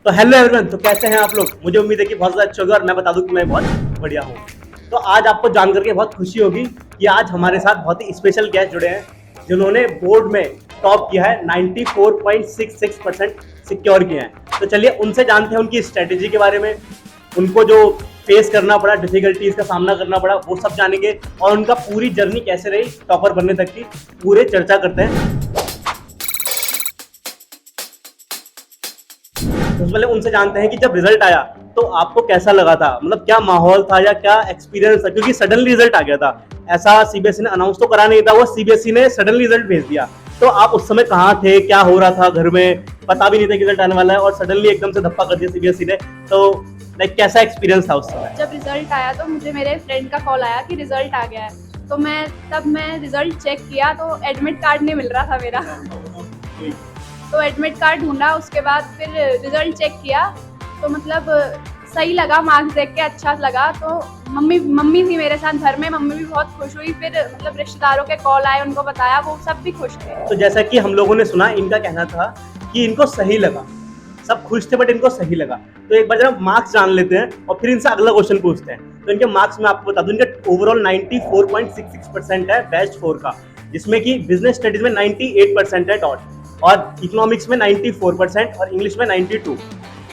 तो hello everyone, तो कैसे हैं आप लोग। मुझे उम्मीद है कि बहुत ज़्यादा अच्छे होंगे और मैं बता दूं कि मैं बहुत बढ़िया हूँ। तो आज आपको जान करके बहुत खुशी होगी कि आज हमारे साथ बहुत ही स्पेशल गेस्ट जुड़े हैं जिन्होंने बोर्ड में टॉप किया है। 94.66% सिक्योर किया है। तो चलिए उनसे जानते हैं उनकी स्ट्रेटेजी के बारे में, उनको जो फेस करना पड़ा, डिफिकल्टीज का सामना करना पड़ा, वो सब जानेंगे और उनका पूरी जर्नी कैसे रही टॉपर बनने तक की पूरे चर्चा करते हैं। सबसे पहले उनसे जानते हैं कि जब रिजल्ट आया तो आपको कैसा लगा था, मतलब क्या माहौल था या क्या एक्सपीरियंस था, क्योंकि सडनली रिजल्ट आ गया था। ऐसा सीबीएसई ने अनाउंस तो करा नहीं था, वो सीबीएसई ने सडनली रिजल्ट भेज दिया। तो आप उस समय कहाँ थे, क्या हो रहा था घर में, पता भी नहीं था कि रिजल्ट आने वाला है और सडनली एकदम से धप्पा कर दिया सीबीएसई ने। तो लाइक कैसा एक्सपीरियंस था उस समय? जब रिजल्ट आया तो मुझे मेरे फ्रेंड का कॉल आया कि रिजल्ट आ गया है, तो मैं रिजल्ट चेक किया तो एडमिट कार्ड नहीं मिल रहा था मेरा। तो एडमिट कार्ड ढूंढा, उसके बाद फिर रिजल्ट चेक किया तो मतलब सही लगा, मार्क्स देख के अच्छा लगा। तो मम्मी थी मेरे साथ घर में, मम्मी भी बहुत खुश हुई। फिर मतलब रिश्तेदारों के कॉल आए, उनको बताया, वो सब भी खुश थे। तो जैसा कि हम लोगों ने सुना, इनका कहना था कि इनको सही लगा, सब खुश थे बट इनको सही लगा। तो एक बार जरा मार्क्स जान लेते हैं और फिर इनसे अगला क्वेश्चन पूछते हैं। तो इनके मार्क्स में आपको बता दूं, इनका ओवरऑल 94.66% है बेस्ट 4 का, जिसमें कि बिजनेस स्टडीज में 98% है डॉट, और इकोनॉमिक्स में 94% और इंग्लिश में 92।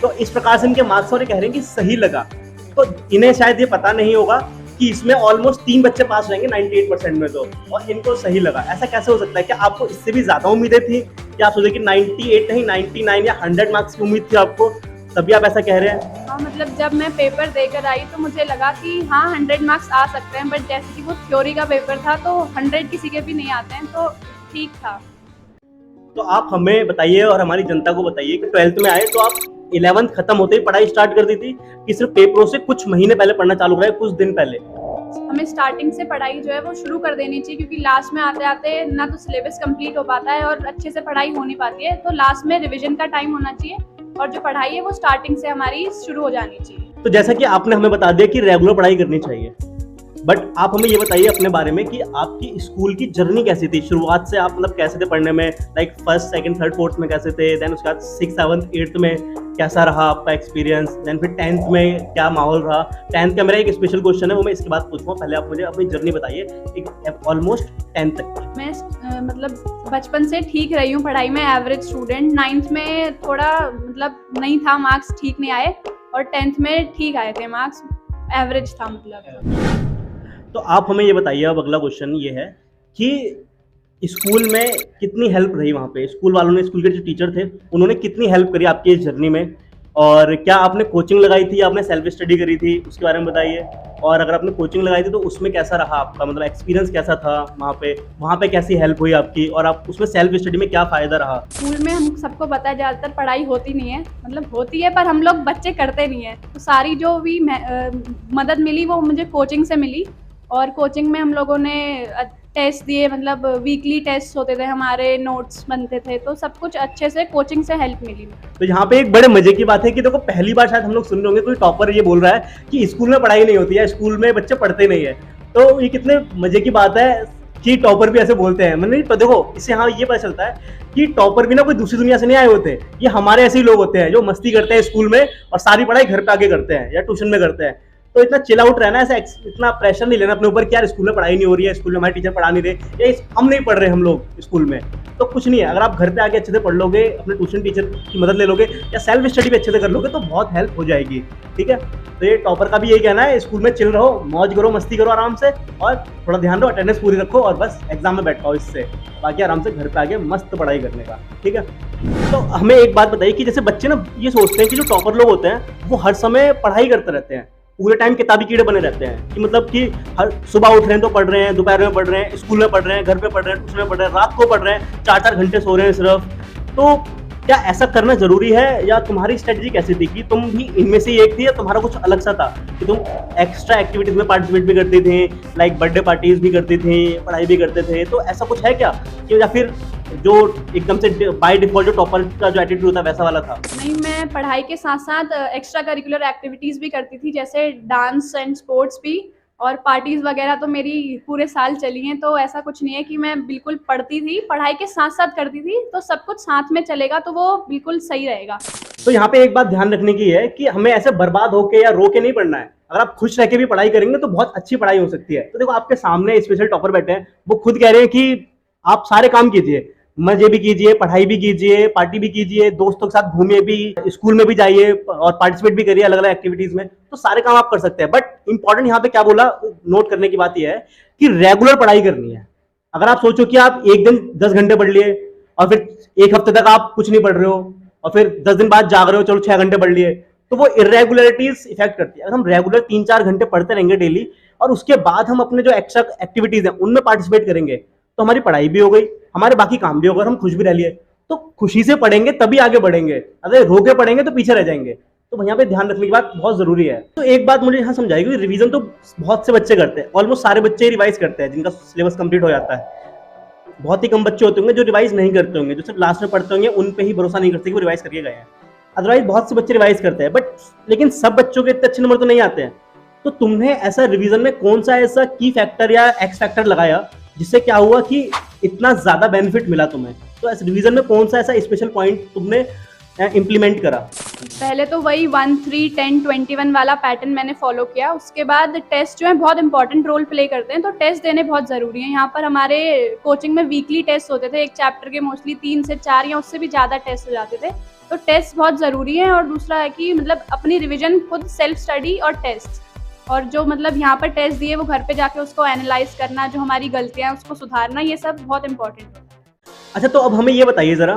तो इस प्रकार से इनके मार्क्स और ये कह रहे हैं कि सही लगा। तो इन्हें शायद ये पता नहीं होगा कि इसमें ऑलमोस्ट 3 बच्चे पास रहेंगे 98% में, तो और इनको सही लगा। ऐसा कैसे हो सकता है? क्या आपको इससे भी ज्यादा उम्मीदें थी? क्या आप सोचे कि 98 नहीं 99 या 100 मार्क्स की उम्मीद थी आपको, तभी आप ऐसा कह रहे हैं? हाँ, मतलब जब मैं पेपर देकर आई तो मुझे लगा कि हाँ 100 मार्क्स आ सकते हैं, बट जैसे कि वो थ्योरी का पेपर था तो 100 किसी के भी नहीं आते हैं, तो ठीक था। तो आप हमें बताइए और हमारी जनता को बताइए कि 12th में आए तो आप 11th खत्म होते ही पढ़ाई स्टार्ट कर दी थी कि सिर्फ पेपरों से कुछ महीने पहले पढ़ना चालू कराए, कुछ दिन पहले? हमें स्टार्टिंग से पढ़ाई जो है वो शुरू कर देनी चाहिए, क्योंकि लास्ट में आते आते ना तो सिलेबस कंप्लीट हो पाता है और अच्छे से पढ़ाई हो नहीं पाती है। तो लास्ट में रिवीजन का टाइम होना चाहिए और जो पढ़ाई है वो स्टार्टिंग से हमारी शुरू हो जानी चाहिए। तो जैसा कि आपने हमें बता दिया कि रेगुलर पढ़ाई करनी चाहिए, बट आप हमें ये बताइए अपने बारे में कि आपकी स्कूल की जर्नी कैसी थी? शुरुआत से आप मतलब कैसे थे पढ़ने में, like first second third fourth में कैसे थे, देन उसके बाद 6th 7th 8th में कैसा रहा आपका एक्सपीरियंस, देन फिर 10th में क्या माहौल रहा? 10th का मेरा एक स्पेशल क्वेश्चन है, वो मैं इसके बाद पूछूंगा। पहले आप मुझे अपनी जर्नी बताइए एक ऑलमोस्ट 10th तक की। मैं मतलब बचपन से ठीक रही हूँ पढ़ाई में, एवरेज स्टूडेंट। 9th में थोड़ा मतलब नहीं था, मार्क्स ठीक नहीं आए, और 10th में ठीक आए थे मार्क्स, एवरेज था मतलब। तो आप हमें ये बताइए, अब अगला क्वेश्चन ये है कि स्कूल में कितनी हेल्प रही वहाँ पे, स्कूल वालों ने, स्कूल के जो टीचर थे उन्होंने कितनी हेल्प करी आपकी इस जर्नी में, और क्या आपने कोचिंग लगाई थी या आपने सेल्फ स्टडी करी थी, उसके बारे में बताइए। और अगर आपने कोचिंग लगाई थी तो उसमें कैसा रहा आपका, मतलब एक्सपीरियंस कैसा था वहाँ पे कैसी हेल्प हुई आपकी, और आप उसमें सेल्फ स्टडी में क्या फ़ायदा रहा? स्कूल में हम सबको पता है ज़्यादातर पढ़ाई होती नहीं है, मतलब होती है पर हम लोग बच्चे करते नहीं है। तो सारी जो भी मदद मिली वो मुझे कोचिंग से मिली, और कोचिंग में हम लोगों ने टेस्ट दिए, मतलब वीकली टेस्ट होते थे हमारे, नोट्स बनते थे, तो सब कुछ अच्छे से कोचिंग से हेल्प मिली। तो यहाँ पे एक बड़े मजे की बात है कि देखो, पहली बार शायद हम लोग सुन रहे होंगे कोई टॉपर ये बोल रहा है कि स्कूल में पढ़ाई नहीं होती है, स्कूल में बच्चे पढ़ते नहीं है। तो ये कितने मजे की बात है कि टॉपर भी ऐसे बोलते हैं। मतलब देखो, इससे हाँ ये पता चलता है कि टॉपर भी ना कोई दूसरी दुनिया से नहीं आए होते, ये हमारे ऐसे ही लोग होते हैं जो मस्ती करते हैं स्कूल में और सारी पढ़ाई घर पे आके करते हैं या ट्यूशन में करते हैं। तो इतना चिल आउट रहना, ऐसा इतना प्रेशर नहीं लेना अपने ऊपर कि यार स्कूल में पढ़ाई नहीं हो रही है, स्कूल में हमारे टीचर पढ़ा नहीं रहे, या हम नहीं पढ़ रहे हम लोग स्कूल में, तो कुछ नहीं है। अगर आप घर पे आके अच्छे से पढ़ लोगे, अपने ट्यूशन टीचर की मदद ले लोगे या सेल्फ स्टडी भी अच्छे से कर लोगे तो बहुत हेल्प हो जाएगी। ठीक है, तो ये टॉपर का भी यही कहना है, स्कूल में चिल रहो, मौज करो, मस्ती करो आराम से, और थोड़ा ध्यान दो, अटेंडेंस पूरी रखो और बस एग्जाम में बैठ पाओ, इससे बाकी आराम से घर पे आके मस्त पढ़ाई करने का। ठीक है, तो हमें एक बात बताइए कि जैसे बच्चे ना ये सोचते हैं कि जो टॉपर लोग होते हैं वो हर समय पढ़ाई करते रहते हैं, पूरे टाइम किताबी कीड़े बने रहते हैं, कि मतलब कि हर सुबह उठ रहे हैं तो पढ़ रहे हैं, दोपहर में पढ़ रहे हैं, स्कूल में पढ़ रहे हैं, घर पे पढ़ रहे हैं, ट्यूशन में पढ़ रहे हैं, रात को पढ़ रहे हैं, 4-4 घंटे सो रहे हैं सिर्फ। तो क्या ऐसा करना जरूरी है, या तुम्हारी स्ट्रेटजी कैसी थी कि तुम भी इनमें से एक थी या तुम्हारा कुछ अलग सा था कि तुम एक्स्ट्रा एक्टिविटीज में पार्टिसिपेट भी करती थी, लाइक बर्थडे पार्टीज भी करती थी, पढ़ाई भी करते थे? तो ऐसा कुछ है क्या, कि या फिर जो एकदम से बाय डिफॉल्ट जो टॉपर का जो एटीट्यूड होता है वैसा वाला था? नहीं, मैं पढ़ाई के साथ साथ एक्स्ट्रा करिकुलर एक्टिविटीज़ भी करती थी, जैसे डांस एंड स्पोर्ट्स भी, और पार्टीज वगैरह तो मेरी पूरे साल चली हैं, तो ऐसा कुछ नहीं है कि मैं बिल्कुल पढ़ती थी, पढ़ाई के साथ साथ करती थी, तो सब कुछ साथ में चलेगा तो वो बिल्कुल सही रहेगा। तो यहाँ पे एक बात ध्यान रखने की है कि हमें ऐसे बर्बाद होके या रो के नहीं पढ़ना है। अगर आप खुश रह के भी पढ़ाई करेंगे तो बहुत अच्छी पढ़ाई हो सकती है। तो देखो आपके सामने स्पेशल टॉपर बैठे हैं, वो खुद कह रहे हैं कि आप सारे काम कीजिए, मजे भी कीजिए, पढ़ाई भी कीजिए, पार्टी भी कीजिए, दोस्तों के साथ घूमिए भी, स्कूल में भी जाइए और पार्टिसिपेट भी करिए अलग अलग एक्टिविटीज में। तो सारे काम आप कर सकते हैं। बट इंपॉर्टेंट यहाँ पे क्या बोला, नोट करने की बात यह है कि रेगुलर पढ़ाई करनी है। अगर आप सोचो कि आप एक दिन 10 घंटे पढ़ लिए और फिर एक हफ्ते तक आप कुछ नहीं पढ़ रहे हो और फिर 10 दिन बाद जाग रहे हो, चलो 6 घंटे पढ़ लिए, तो वो इरेगुलरिटीज इफेक्ट करती है। अगर हम रेगुलर 3-4 घंटे पढ़ते रहेंगे डेली और उसके बाद हम अपने जो एक्स्ट्रा एक्टिविटीज हैं उनमें पार्टिसिपेट करेंगे, तो हमारी पढ़ाई भी हो गई, हमारे बाकी काम भी हो गए, हम खुश भी रह लिए। तो खुशी से पढ़ेंगे तभी आगे बढ़ेंगे, अगर रो के पढ़ेंगे तो पीछे रह जाएंगे। तो यहाँ पे ध्यान रखने की बात बहुत जरूरी है। तो एक बात मुझे यहाँ समझाएगी कि रिवीजन तो बहुत से बच्चे करते हैं, ऑलमोस्ट सारे बच्चे रिवाइज करते हैं जिनका सिलेबस कंप्लीट हो जाता है। बहुत ही कम बच्चे होते होंगे जो रिवाइज नहीं करते होंगे, जो सिर्फ लास्ट में पढ़ते होंगे, उन पे ही भरोसा नहीं करते कि वो रिवाइज करके गए हैं। अदरवाइज बहुत से बच्चे रिवाइज करते हैं, बट लेकिन सब बच्चों के इतने अच्छे नंबर तो नहीं आते हैं। तो तुमने ऐसा रिवीजन में कौन सा ऐसा की फैक्टर या एक्स फैक्टर लगाया जिससे क्या हुआ कि इतना ज्यादा बेनिफिट मिला तुम्हें? तो इस रिवीजन में कौन सा ऐसा स्पेशल पॉइंट तुमने इम्प्लीमेंट करा? पहले तो वही 1, 3, 10, 21 वाला पैटर्न मैंने फॉलो किया। उसके बाद टेस्ट जो है बहुत इंपॉर्टेंट रोल प्ले करते हैं, तो टेस्ट देने बहुत ज़रूरी है। यहाँ पर हमारे कोचिंग में वीकली टेस्ट होते थे, एक चैप्टर के मोस्टली 3 से 4 या उससे भी ज़्यादा टेस्ट हो जाते थे। तो टेस्ट बहुत ज़रूरी है। और दूसरा है कि मतलब अपनी रिविजन खुद, सेल्फ स्टडी और टेस्ट, और जो मतलब यहाँ पर टेस्ट दिए वो घर पे जाके उसको एनालाइज करना, जो हमारी गलतियाँ हैं उसको सुधारना, ये सब बहुत इंपॉर्टेंट होता है। अच्छा, तो अब हमें ये बताइए जरा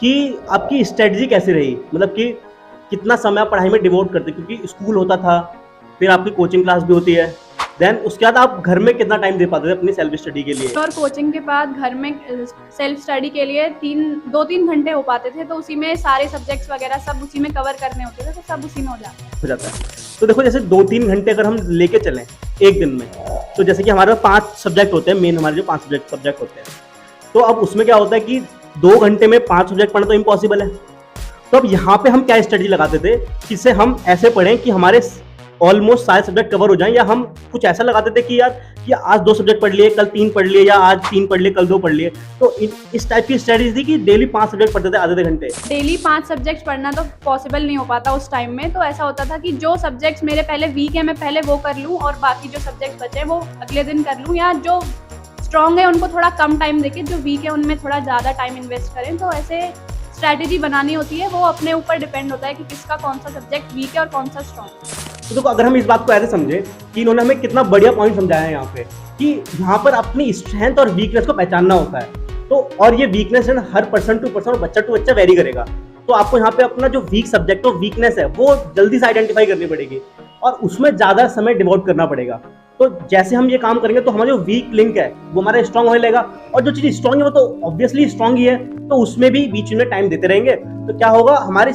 कि आपकी स्ट्रेटजी कैसी रही, मतलब कि कितना समय आप पढ़ाई में डिवोट करते, क्योंकि स्कूल होता था, फिर आपकी कोचिंग क्लास भी होती है, देन उसके बाद आप घर में कितना टाइम दे पाते थे अपनी सेल्फ स्टडी के लिए? और कोचिंग के बाद घर में सेल्फ स्टडी के लिए 2-3 घंटे हो पाते थे, तो उसी में सारे सब्जेक्ट्स वगैरह सब उसी में कवर करने होते थे, तो सब उसी में हो जाता है। तो देखो, जैसे 2-3 घंटे अगर हम लेके चलें एक दिन में, तो जैसे कि हमारे 5 सब्जेक्ट होते हैं, मेन हमारे जो 5 सब्जेक्ट होते हैं, तो अब उसमें क्या होता है कि 2 घंटे में 5 सब्जेक्ट पढ़ना तो इम्पॉसिबल है। तो अब यहाँ पे हम क्या स्ट्रेटजी लगाते थे, जिससे हम ऐसे पढ़ें कि हमारे ऑलमोस्ट सारे सब्जेक्ट कवर हो जाएं, या हम कुछ ऐसा लगाते थे कि यार कि आज 2 सब्जेक्ट पढ़ लिए, कल 3 पढ़ लिए, या आज 3 पढ़ लिए, कल 2 पढ़ लिए। तो इस टाइप की स्ट्रेटजी थी कि डेली 5 सब्जेक्ट पढ़ते थे आधे घंटे। डेली 5 सब्जेक्ट पढ़ना तो पॉसिबल नहीं हो पाता उस टाइम में। तो ऐसा होता था कि जो सब्जेक्ट्स मेरे पहले वीक है मैं पहले वो कर लूँ, और बाकी जो सब्जेक्ट बचे वो अगले दिन कर लूँ, या जो स्ट्रॉन्ग है उनको थोड़ा कम टाइम देके जो वीक है उनमें थोड़ा ज़्यादा टाइम इन्वेस्ट करें। तो ऐसे स्ट्रैटेजी बनानी होती है, वो अपने ऊपर डिपेंड होता है कि किसका कौन सा सब्जेक्ट वीक है और कौन सा स्ट्रॉन्ग है। तो देखो, अगर हम इस बात को ऐसे समझे कि इन्होंने हमें कितना बढ़िया पॉइंट समझाया है यहाँ पे कि यहाँ पर अपनी स्ट्रेंथ और वीकनेस को पहचानना होता है। तो और ये वीकनेस है ना, हर पर्सन टू पर्सन और बच्चा टू बच्चा वेरी करेगा। तो आपको यहाँ पे अपना जो वीक सब्जेक्ट और वीकनेस है वो जल्दी से आइडेंटिफाई करनी पड़ेगी और उसमें ज्यादा समय डिवोट करना पड़ेगा। तो जैसे हम ये काम करेंगे तो हमारा जो वीक लिंक है वो हमारा स्ट्रांग होने लगेगा, और जो चीज स्ट्रांग है वो तो ऑब्वियसली स्ट्रांग ही है, तो उसमें भी बीच में टाइम देते रहेंगे। तो क्या होगा, हमारे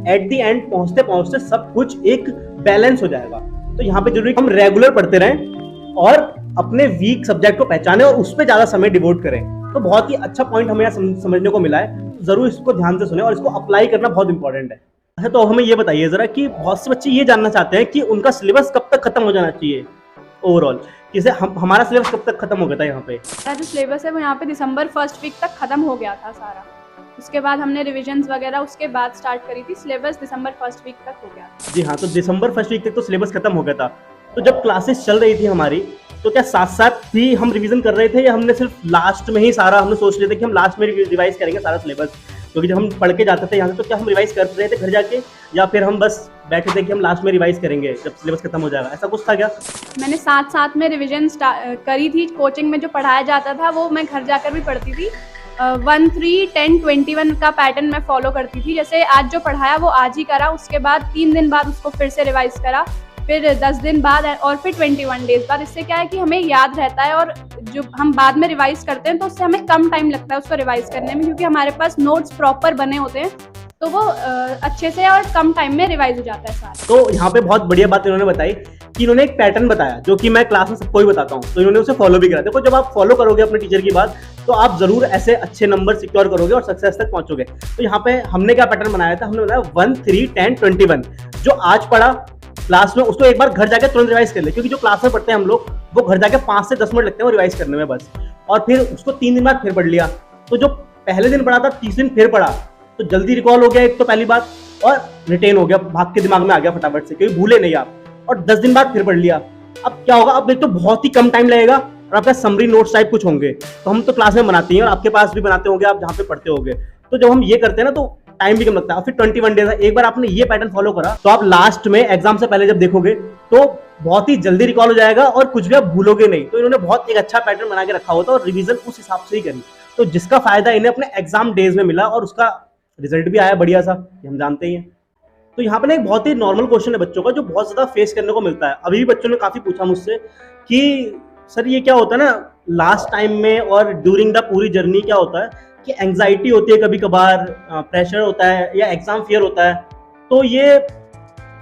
एट दी एंड पहुंचते पहुंचते सब कुछ एक बैलेंस हो जाएगा। तो यहाँ पे जरूरी हम रेगुलर पढ़ते रहें और अपने वीक सब्जेक्ट को पहचाने और उस पर ज्यादा समय डिवोट करें। तो बहुत ही अच्छा पॉइंट हमें यहाँ समझने को मिला है। जरूर इसको ध्यान से सुने और इसको अप्लाई करना बहुत इंपॉर्टेंट है। अच्छा, तो हमें ये बताइए जरा कि बहुत से बच्चे ये जानना चाहते हैं कि उनका सिलेबस कब तक खत्म हो जाना चाहिए ओवरऑल, जैसे हमारा सिलेबस कब तक खत्म हो गया था यहाँ पे? जो सिलेबस है वो यहाँ पे दिसंबर 1st वीक तक खत्म हो गया था सारा। उसके बाद हमने रिविजन्स वगैरह उसके बाद स्टार्ट करी थी। सिलेबस दिसंबर 1st वीक तक हो गया था। जी हाँ, तो दिसंबर 1st वीक तक तो सिलेबस खत्म हो गया था। तो जब क्लासेस चल रही थी हमारी, तो क्या साथ साथ भी हम रिवीजन कर रहे थे, या हमने सिर्फ लास्ट में ही सारा हमने सोच लिया था कि हम लास्ट में रिवाइज करेंगे सारा सिलेबस? क्योंकि जब हम पढ़ के जाते थे यहाँ से, तो क्या हम रिवाइज कर रहे थे घर जाके, या फिर हम बस बैठे थे कि हम लास्ट में रिवाइज करेंगे जब सिलेबस खत्म हो जाएगा? ऐसा कुछ था क्या? मैंने साथ साथ में रिविजन करी थी। कोचिंग में जो पढ़ाया जाता था वो मैं घर जाकर भी पढ़ती थी। 1, 3, 10, 21 का पैटर्न मैं फॉलो करती थी। जैसे आज जो पढ़ाया वो आज ही करा, उसके बाद 3 दिन बाद उसको फिर से रिवाइज करा, फिर 10 दिन बाद और फिर 21 डेज बाद। इससे क्या है कि हमें याद रहता है, और जो हम बाद में रिवाइज करते हैं तो उससे हमें कम टाइम लगता है उसको रिवाइज करने में, क्योंकि हमारे पास नोट्स प्रॉपर बने होते हैं, तो वो अच्छे से और कम टाइम में रिवाइज हो जाता है सारा। तो यहाँ पे बहुत बढ़िया बात इन्होंने बताई कि इन्होंने एक पैटर्न बताया जो कि मैं क्लास में सबको ही बताता हूँ, तो इन्होंने उसे फॉलो भी करा। देखो, जब आप फॉलो करोगे अपने टीचर की बात, तो आप जरूर ऐसे अच्छे नंबर सिक्योर करोगे और सक्सेस तक पहुंचोगे। तो यहाँ पे हमने क्या पैटर्न बनाया था, हमने बनाया 1, 3, 10, 21। जो आज पढ़ा क्लास में उसको एक बार घर जाके तुरंत रिवाइज कर ले, क्योंकि जो क्लास में पढ़ते हैं हम लोग वो घर जाके 5 से 10 मिनट लगते हैं वो रिवाइज करने में बस, और फिर उसको 3 दिन बाद फिर पढ़ लिया। तो जो पहले दिन पढ़ा था 30 दिन फिर पढ़ा तो जल्दी रिकॉल हो गया एक तो पहली बात, और रिटेन हो गया, भाग के दिमाग में आ गया फटाफट से, क्योंकि भूले नहीं आप। और 10 दिन बाद फिर पढ़ लिया। अब क्या होगा, अब एक तो बहुत ही कम टाइम लगेगा और आपका समरी नोट्स टाइप कुछ होंगे, तो हम तो क्लास में बनाते हैं और आपके पास भी बनाते होंगे आप जहाँ पे पढ़ते होंगे। तो जब हम ये करते हैं ना तो टाइम भी कम लगता है। और फिर 21 डेज है, एक बार आपने ये पैटर्न फॉलो करा तो आप लास्ट में एग्जाम से पहले जब देखोगे तो बहुत ही जल्दी रिकॉल हो जाएगा और कुछ भी आप भूलोगे नहीं। तो इन्होंने बहुत एक अच्छा पैटर्न बना के रखा होता है और रिवीजन उस हिसाब से ही करी, तो जिसका फायदा इन्हें अपने एग्जाम डेज में मिला और उसका रिजल्ट भी आया बढ़िया सा, हम जानते ही हैं। तो यहाँ पे ना एक बहुत ही नॉर्मल क्वेश्चन है बच्चों का जो बहुत ज्यादा फेस करने को मिलता है। अभी भी बच्चों ने काफी पूछा मुझसे कि सर ये क्या होता है ना लास्ट टाइम में और ड्यूरिंग द पूरी जर्नी क्या होता है कि एंग्जाइटी होती है, कभी कभार प्रेशर होता है या एग्जाम फियर होता है। तो ये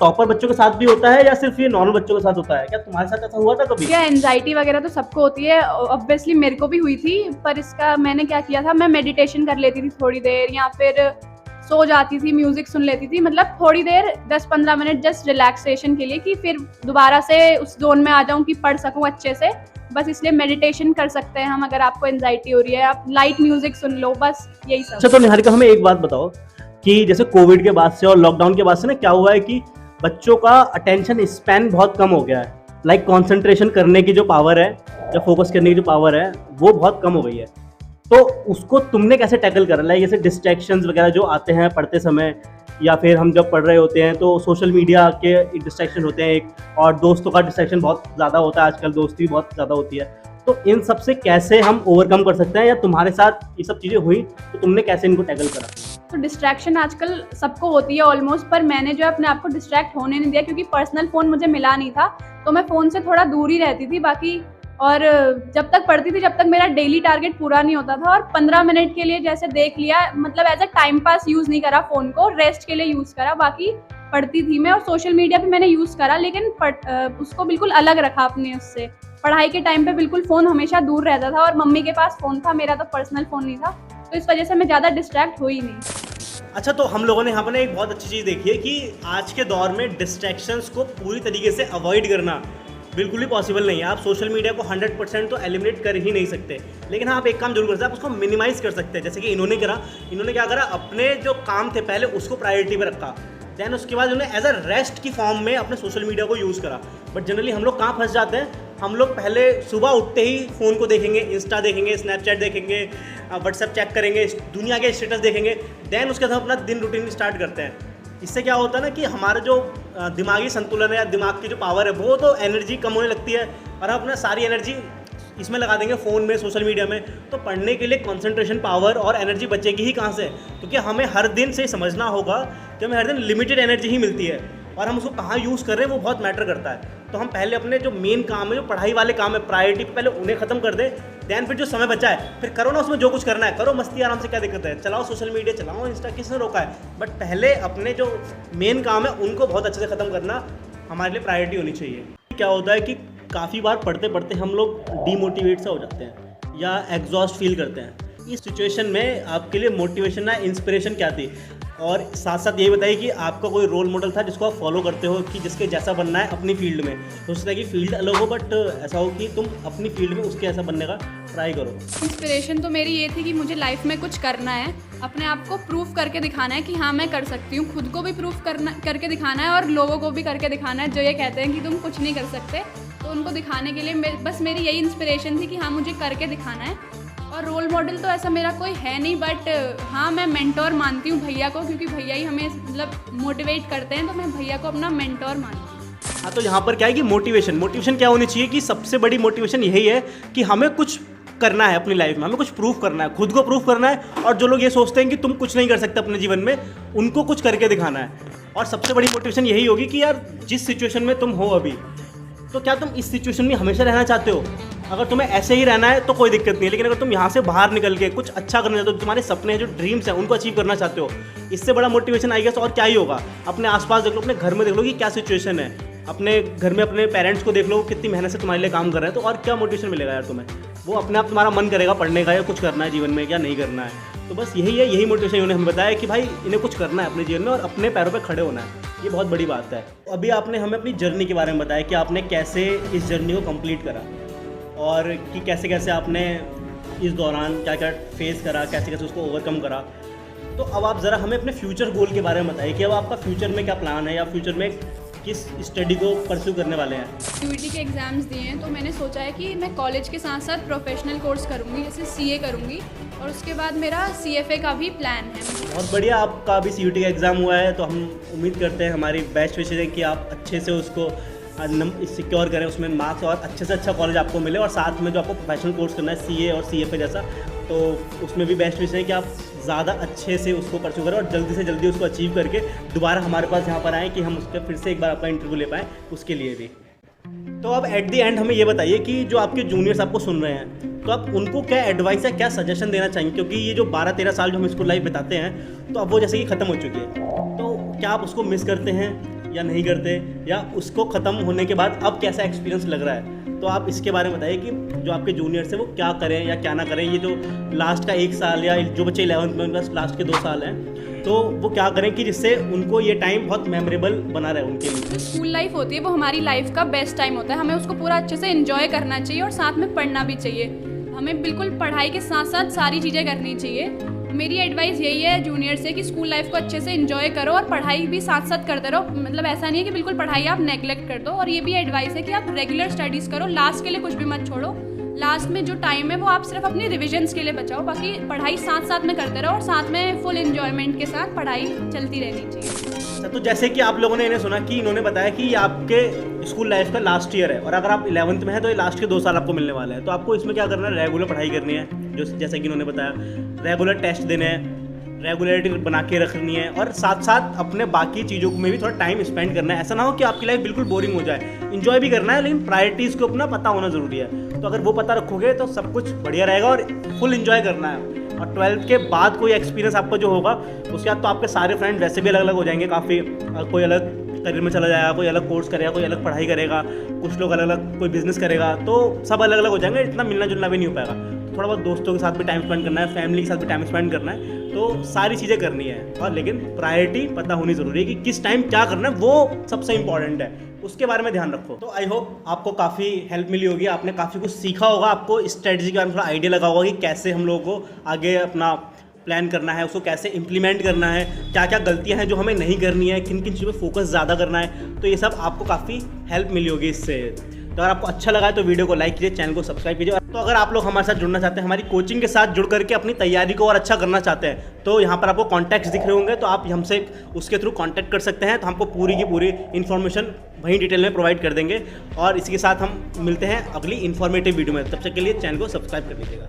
टॉपर बच्चों के साथ भी होता है या सिर्फ ये नॉर्मल बच्चों के साथ होता है? क्या तुम्हारे साथ ऐसा हुआ था कभी? क्या एंजाइटी वगैरह तो सबको होती है, ऑब्वियसली मेरे को भी हुई थी, पर इसका मैंने क्या किया था, मैं मेडिटेशन कर लेती थी थोड़ी देर या फिर सो जाती थी, म्यूजिक सुन लेती थी, मतलब थोड़ी देर 10-15 मिनट जस्ट रिलैक्सेशन के लिए, कि फिर दोबारा से उस जोन में आ जाऊं कि पढ़ सकूं अच्छे से। बस इसलिए मेडिटेशन कर सकते हैं हम, अगर आपको एंजाइटी हो रही है आप लाइट म्यूजिक सुन लो, बस यही सब। अच्छा, तो निहारिका हमें एक बात बताओ कि जैसे कोविड के बाद से और लॉकडाउन के बाद से ना क्या हुआ है कि बच्चों का अटेंशन स्पैन बहुत कम हो गया है, लाइक कंसंट्रेशन करने की जो पावर है या फोकस करने की जो पावर है वो बहुत कम हो गई है। तो उसको तुमने कैसे टैकल करा? लाइक जैसे डिस्ट्रैक्शंस वगैरह जो आते हैं पढ़ते समय, या फिर हम जब पढ़ रहे होते हैं तो सोशल मीडिया के डिस्ट्रैक्शन होते हैं एक, और दोस्तों का डिस्ट्रैक्शन बहुत ज़्यादा होता है आजकल, दोस्ती बहुत ज़्यादा होती है। तो इन सब से कैसे हम ओवरकम कर सकते हैं, या तुम्हारे साथ ये सब चीज़ें हुई तो तुमने कैसे इनको टैकल करा? तो डिस्ट्रैक्शन आजकल सबको होती है ऑलमोस्ट, पर मैंने जो अपने आप को डिस्ट्रैक्ट होने नहीं दिया, क्योंकि पर्सनल फ़ोन मुझे मिला नहीं था तो मैं फ़ोन से थोड़ा दूर ही रहती थी बाकी। और जब तक पढ़ती थी जब तक मेरा डेली टारगेट पूरा नहीं होता था, और 15 मिनट के लिए जैसे देख लिया, मतलब as a time pass use नहीं करा फ़ोन को, रेस्ट के लिए यूज़ करा, बाकी पढ़ती थी मैं। और सोशल मीडिया पे मैंने यूज़ करा, लेकिन उसको बिल्कुल अलग रखा अपने उससे। पढ़ाई के टाइम पे बिल्कुल फ़ोन हमेशा दूर रहता था, और मम्मी के पास फ़ोन था, मेरा तो पर्सनल फ़ोन नहीं था, तो इस वजह से मैं ज़्यादा डिस्ट्रैक्ट हुई नहीं। अच्छा, तो हम लोगों ने यहाँ पर एक बहुत अच्छी चीज़ देखी है कि आज के दौर में डिस्ट्रैक्शंस को पूरी तरीके से अवॉइड करना बिल्कुल ही पॉसिबल नहीं है। आप सोशल मीडिया को 100% तो एलिमिनेट कर ही नहीं सकते, लेकिन हाँ आप एक काम जरूर कर सकते हैं, आप उसको मिनिमाइज कर सकते हैं। जैसे कि इन्होंने करा, इन्होंने क्या करा, अपने जो काम थे पहले उसको प्रायोरिटी पे रखा, दैन उसके बाद उन्होंने एज अ रेस्ट की फॉर्म में अपने सोशल मीडिया को यूज़ करा। बट जनरली हम लोग कहाँ फंस जाते हैं, हम लोग पहले सुबह उठते ही फ़ोन को देखेंगे, इंस्टा देखेंगे, स्नैपचैट देखेंगे, व्हाट्सएप चेक करेंगे, दुनिया के स्टेटस देखेंगे, दैन उसके बाद अपना दिन रूटीन स्टार्ट करते हैं। इससे क्या होता है ना कि हमारा जो दिमागी संतुलन है या दिमाग की जो पावर है वो तो एनर्जी कम होने लगती है, और हम अपना सारी एनर्जी इसमें लगा देंगे फ़ोन में, सोशल मीडिया में, तो पढ़ने के लिए कंसंट्रेशन पावर और एनर्जी बचेगी ही कहाँ से? क्योंकि हमें हर दिन से समझना होगा कि हमें हर दिन लिमिटेड एनर्जी ही मिलती है, और हम उसको कहाँ यूज़ कर रहे हैं वो बहुत मैटर करता है। तो हम पहले अपने जो मेन काम है, जो पढ़ाई वाले काम है, प्रायोरिटी पे पहले उन्हें ख़त्म कर दें, दैन फिर जो समय बचा है फिर करो ना, उसमें जो कुछ करना है करो, मस्ती आराम से, क्या दिक्कत है, चलाओ सोशल मीडिया, चलाओ इंस्टा, किसने रोका है। बट पहले अपने जो मेन काम है उनको बहुत अच्छे से ख़त्म करना हमारे लिए प्रायोरिटी होनी चाहिए। क्या होता है कि काफ़ी बार पढ़ते पढ़ते हम लोग डीमोटिवेट सा हो जाते हैं या एग्जॉस्ट फील करते हैं। इस सिचुएशन में आपके लिए मोटिवेशन या इंस्पिरेशन क्या थी? और साथ साथ ये बताइए कि आपका कोई रोल मॉडल था जिसको आप फॉलो करते हो कि जिसके जैसा बनना है अपनी फील्ड में? हो सकता है कि फील्ड अलग हो, बट ऐसा हो कि तुम अपनी फील्ड में उसके ऐसा बनने का ट्राई करो। इंस्पिरेशन तो मेरी ये थी कि मुझे लाइफ में कुछ करना है, अपने आप को प्रूफ करके दिखाना है कि हाँ मैं कर सकती हूँ, खुद को भी प्रूफ करके दिखाना है और लोगों को भी करके दिखाना है जो ये कहते हैं कि तुम कुछ नहीं कर सकते, तो उनको दिखाने के लिए बस मेरी यही इंस्पिरेशन थी कि हाँ मुझे करके दिखाना है। और रोल मॉडल तो ऐसा मेरा कोई है नहीं, बट हाँ मैं मेंटोर मानती हूँ भैया को, क्योंकि भैया ही हमें मतलब मोटिवेट करते हैं, तो मैं भैया को अपना मेंटोर मानती हूँ। हाँ, तो यहाँ पर क्या है कि मोटिवेशन क्या होनी चाहिए कि सबसे बड़ी मोटिवेशन यही है कि हमें कुछ करना है अपनी लाइफ में, हमें कुछ प्रूफ करना है, खुद को प्रूफ करना है, और जो लोग ये सोचते हैं कि तुम कुछ नहीं कर सकते अपने जीवन में, उनको कुछ करके दिखाना है। और सबसे बड़ी मोटिवेशन यही होगी कि यार जिस सिचुएशन में तुम हो अभी, तो क्या तुम इस सिचुएशन में हमेशा रहना चाहते हो? अगर तुम्हें ऐसे ही रहना है तो कोई दिक्कत नहीं है, लेकिन अगर तुम यहाँ से बाहर निकल के कुछ अच्छा करना चाहते हो, तुम्हारे सपने जो ड्रीम्स हैं उनको अचीव करना चाहते हो, इससे बड़ा मोटिवेशन आई गेस और क्या ही होगा। अपने आसपास देख लो, अपने घर में देख लो कि क्या सिचुएशन है, अपने घर में अपने पेरेंट्स को देख लो कितनी मेहनत से तुम्हारे लिए काम कर रहे हैं, तो और क्या मोटिवेशन मिलेगा यार तुम्हें? वो अपने आप तुम्हारा मन करेगा पढ़ने का या कुछ करना है जीवन में या नहीं करना है। तो बस यही है, यही मोटिवेशन उन्होंने हमें बताया कि भाई इन्हें कुछ करना है अपने जीवन में और अपने पैरों पर खड़े होना है। ये बहुत बड़ी बात है। अभी आपने हमें अपनी जर्नी के बारे में बताया कि आपने कैसे इस जर्नी को कंप्लीट करा और कि कैसे कैसे आपने इस दौरान क्या क्या फेस करा, कैसे कैसे उसको ओवरकम करा। तो अब आप ज़रा हमें अपने फ्यूचर गोल के बारे में बताइए कि अब आपका फ्यूचर में क्या प्लान है या फ्यूचर में किस स्टडी को परस्यू करने वाले हैं। सीयूईटी के एग्ज़ाम्स दिए हैं तो मैंने सोचा है कि मैं कॉलेज के साथ साथ प्रोफेशनल कोर्स करूँगी, जैसे सीए करूँगी और उसके बाद मेरा सीएफए का भी प्लान है। बहुत बढ़िया, आपका अभी सीयूईटी का एग्ज़ाम हुआ है तो हम उम्मीद करते हैं, हमारी बेस्ट विशेष है कि आप अच्छे से उसको सिक्योर करें, उसमें मार्क्स और अच्छे से अच्छा कॉलेज आपको मिले और साथ में जो आपको प्रोफेशनल कोर्स करना है सीए और सीएफए जैसा, तो उसमें भी बेस्ट विशेष है कि आप ज़्यादा अच्छे से उसको परस्यू करें और जल्दी से जल्दी उसको अचीव करके दोबारा हमारे पास यहाँ पर आएँ कि हम उस पर फिर से एक बार आपका इंटरव्यू ले पाएँ, उसके लिए भी। तो अब एट दी एंड हमें ये बताइए कि जो आपके जूनियर्स आपको सुन रहे हैं तो आप उनको क्या एडवाइस या क्या सजेशन देना चाहेंगे, क्योंकि ये जो 12-13 साल जो हम स्कूल लाइफ बिताते हैं तो अब वो जैसे कि ख़त्म हो चुकी है, तो क्या आप उसको मिस करते हैं या नहीं करते, या उसको ख़त्म होने के बाद अब कैसा एक्सपीरियंस लग रहा है। तो आप इसके बारे में बताइए कि जो आपके जूनियर्स हैं वो क्या करें या क्या ना करें, ये जो लास्ट का 1 साल या जो बच्चे 11th में उनके पास लास्ट के 2 साल हैं तो वो क्या करें कि जिससे उनको ये टाइम बहुत मेमोरेबल बना रहे उनके लिए। स्कूल लाइफ होती है वो हमारी लाइफ का बेस्ट टाइम होता है, हमें उसको पूरा अच्छे से एंजॉय करना चाहिए और साथ में पढ़ना भी चाहिए। हमें बिल्कुल पढ़ाई के साथ साथ सारी चीज़ें करनी चाहिए। मेरी एडवाइस यही है जूनियर से कि स्कूल लाइफ को अच्छे से एंजॉय करो और पढ़ाई भी साथ साथ करते रहो। मतलब ऐसा नहीं है कि बिल्कुल पढ़ाई आप नेगलेक्ट कर दो, और ये भी एडवाइस है कि आप रेगुलर स्टडीज़ करो, लास्ट के लिए कुछ भी मत छोड़ो। लास्ट में जो टाइम है वो आप सिर्फ अपनी रिविजन्स के लिए बचाओ, बाकी पढ़ाई साथ साथ में करते रहो और साथ में फुल एंजॉयमेंट के साथ पढ़ाई चलती रहनी चाहिए। तो जैसे कि आप लोगों ने इन्हें सुना कि इन्होंने बताया कि ये आपके स्कूल लाइफ का लास्ट ईयर है और अगर आप 11th में हैं तो ये लास्ट के 2 साल आपको मिलने वाला है। तो आपको इसमें क्या करना है, रेगुलर पढ़ाई करनी है, जो जैसे कि इन्होंने बताया, रेगुलर टेस्ट देने हैं, रेगुलरिटी बना के रखनी है और साथ साथ अपने बाकी चीज़ों में भी थोड़ा टाइम स्पेंड करना है। ऐसा ना हो कि आपकी लाइफ बिल्कुल बोरिंग हो जाए, इंजॉय भी करना है लेकिन प्रायोरिटीज़ को अपना पता होना ज़रूरी है। तो अगर वो पता रखोगे तो सब कुछ बढ़िया रहेगा और फुल इंजॉय करना है। और 12th के बाद कोई एक्सपीरियंस आपका जो होगा उसके बाद तो आपके सारे फ्रेंड वैसे भी अलग अलग हो जाएंगे काफ़ी, कोई अलग करियर में चला जाएगा, कोई अलग कोर्स करेगा, कोई अलग पढ़ाई करेगा, कुछ लोग अलग अलग कोई बिजनेस करेगा, तो सब अलग अलग हो जाएंगे, इतना मिलना जुलना भी नहीं हो पाएगा। थोड़ा बहुत दोस्तों के साथ भी टाइम स्पेंड करना है, फैमिली के साथ भी टाइम स्पेंड करना है, तो सारी चीज़ें करनी है। और लेकिन प्रायोरिटी पता होनी ज़रूरी है कि किस टाइम क्या करना है, वो सबसे इंपॉर्टेंट है, उसके बारे में ध्यान रखो। तो आई होप आपको काफ़ी हेल्प मिली होगी, आपने काफ़ी कुछ सीखा होगा, आपको स्ट्रेटजी के बारे में थोड़ा आइडिया लगा होगा कि कैसे हम लोगों को आगे अपना प्लान करना है, उसको कैसे इंप्लीमेंट करना है, क्या क्या गलतियां हैं जो हमें नहीं करनी है, किन किन चीज़ों पे फोकस ज़्यादा करना है। तो ये सब आपको काफ़ी हेल्प मिली होगी इससे। तो अगर आपको अच्छा लगा है तो वीडियो को लाइक कीजिए, चैनल को सब्सक्राइब कीजिए। तो अगर आप लोग हमारे साथ जुड़ना चाहते हैं, हमारी कोचिंग के साथ जुड़ करके अपनी तैयारी को और अच्छा करना चाहते हैं, तो यहाँ पर आपको कॉन्टैक्ट्स दिख रहे होंगे, तो आप हमसे उसके थ्रू कॉन्टैक्ट कर सकते हैं। तो हमको पूरी की पूरी इन्फॉर्मेशन वहीं डिटेल में प्रोवाइड कर देंगे। और इसके साथ हम मिलते हैं अगली इन्फॉर्मेटिव वीडियो में, तब तक के लिए चैनल को सब्सक्राइब कर लीजिएगा।